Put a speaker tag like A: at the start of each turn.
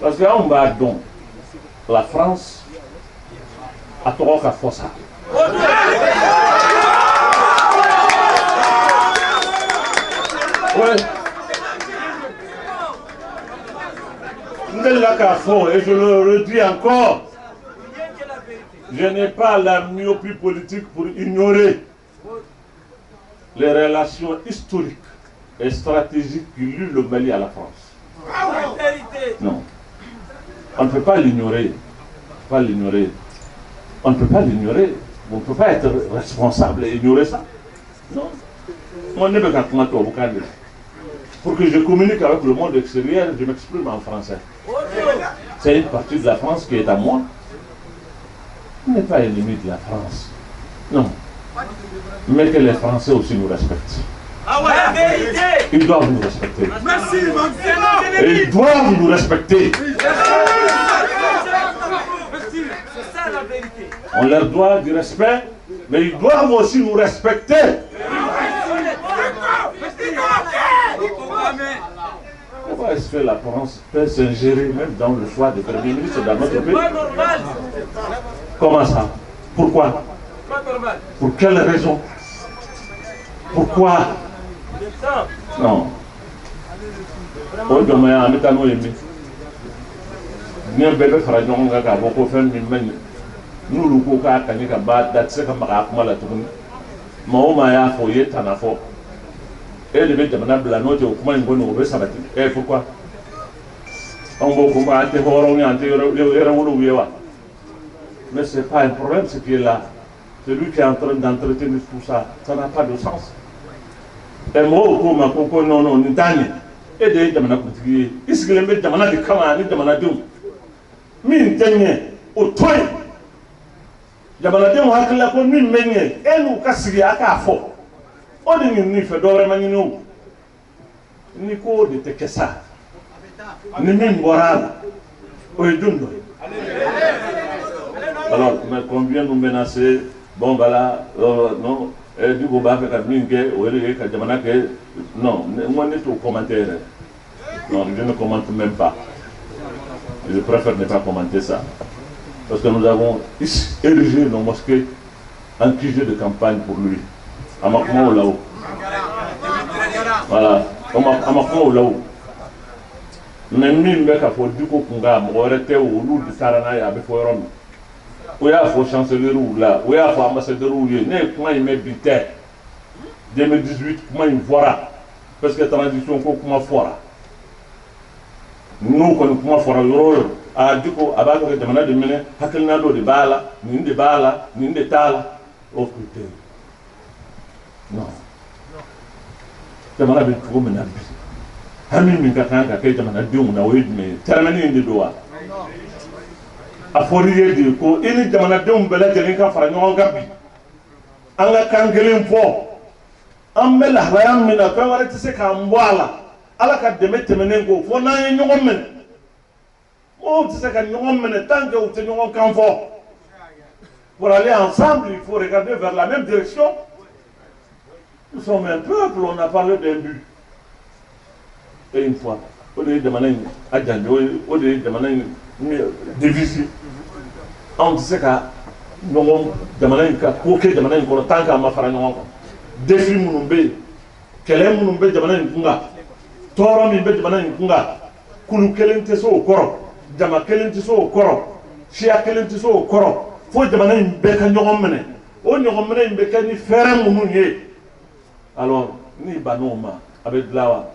A: Parce que on va donc la France a trop qu'à faire ça. Oui. Et je le redis encore, je n'ai pas la myopie politique pour ignorer les relations historiques et stratégiques qui lient le Mali à la France. Non. On ne peut pas l'ignorer. On ne peut pas l'ignorer. On ne peut pas être responsable et ignorer ça. Non. Moi, je ne peux pas pour que je communique avec le monde extérieur, je m'exprime en français. C'est une partie de la France qui est à moi. On n'est pas ennemi de la France. Non. Mais que les Français aussi nous respectent. Ils doivent nous respecter. Et ils doivent nous respecter. On leur doit du respect, mais ils doivent aussi nous respecter. Comment est-ce que la France peut s'ingérer même dans le choix du Premier ministre dans notre pays? Comment ça? Pourquoi? Pour quelle raison? Pourquoi? Non. Et le mec de la note au point de sabati. Et pourquoi? On va combattre mais ce n'est pas un problème ce qui est là. Celui qui est en train d'entretenir tout ça, ça n'a pas de sens. Et moi, non, ni tani. Et des jamana kuti. Ici que les mecs jamana de kama ni jamana dum. Min tanye au toy. Jamana dum hakla ko min menye. Et nous kasiri aka fo. On dit ni fait d'orement ni ko de tekesa ni min moral o edundo. Alors mais combien nous menacer bon voilà non du coup ba fait minge o ele ka jamana ke non moi n'est au commentaire non je ne commente même pas, je préfère ne pas commenter ça parce que nous avons érigé nos mosquées en QG de campagne pour lui. Amakmo là-haut. Voilà. Amakmo là-haut. Mais mine mec a fait du coup kunga m'aurait au loup de Sarana et avec Forum. Où y a faux chancelier ou là, où y a faux ambassadeur ou y a comment il met bité. 2018 comment il voira. Parce que transition comment fora. Nous comment fora l'euro. Ah du coup à bas de demander de mener hakelnado de bala, ni de bala, ni de tala au critère. Non. Jamana bi ko mena bi. Hami min ka kan ka kai jamana diu na we me taramani ndi doa. Aforiye di ko ini jamana diu bela jeli ka fara nyon gabi. Anga kan gelen fo. Ambela hayam mina ka wara tise ka mbwala. Ala ka deme temenen ko fo na nyon men. O tise ka nyon men tant que ou te nyon kan fo. Pour aller ensemble, il faut regarder vers la même direction. Nous sommes un peuple, on a parlé d'un but. Et une fois, on a demandé à Djandjo, on a demandé diviser. On disait que nous avons demandé que tant qu'à ma famille, défi Mounoumbe, quel est Mounoumbe demandé Kunga, Toro Mimbe demandé Kunga, Kulu Kelenteso au Koro, Djama Kelenteso au Koro, Chia Kelenteso au Koro, faut demander une béca Nyoromene, on Nyoromene une béca ni ferme Mounoumbe. Alors, ni banoma avec de la